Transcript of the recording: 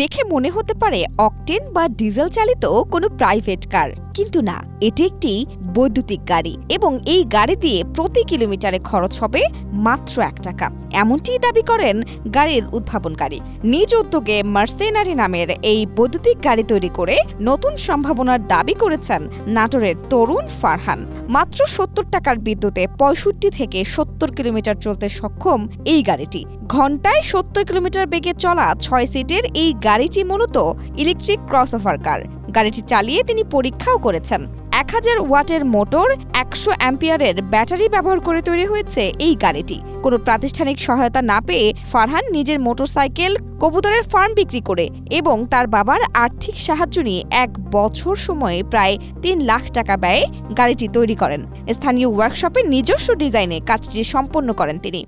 দেখে মনে হতে পারে অকটেন বা ডিজেল চালিত কোনো প্রাইভেট কার, কিন্তু না, এটি একটি বৈদ্যুতিক গাড়ি এবং এই গাড়ি দিয়ে প্রতি কিলোমিটারে খরচ হবে মাত্র 1 টাকা। এমনটিই দাবি করেন গাড়ির উদ্ভাবনকারী। নিজ উদ্যোগে মার্সেনারি নামের এই বৈদ্যুতিক গাড়ি তৈরি করে নতুন সম্ভাবনার দাবি করেছেন নাটোরের তরুণ ফারহান। মাত্র 70 টাকার বিদ্যুতে 65 থেকে 70 কিলোমিটার চলতে সক্ষম এই গাড়িটি। ঘন্টায় 70 কিলোমিটার বেগে চলা 6 সিটের এই গাড়িটি মূলত ইলেকট্রিক ক্রসওভার কার। গাড়িটি চালিয়ে তিনি পরীক্ষাও করেছেন। 1000 ওয়াটের মোটর, 100 অ্যাম্পিয়ারের ব্যাটারি ব্যবহার করে তৈরি হয়েছে এই গাড়িটি। কোনো প্রাতিষ্ঠানিক সহায়তা না পেয়ে ফারহান নিজের মোটরসাইকেল, কবুতরের ফার্ম বিক্রি করে এবং তার বাবার আর্থিক সাহায্য নিয়ে 1 বছর সময়ে প্রায় 3 লাখ টাকা ব্যয়ে গাড়িটি তৈরি করেন। স্থানীয় ওয়ার্কশপে নিজস্ব ডিজাইনে কাজটি সম্পন্ন করেন তিনি।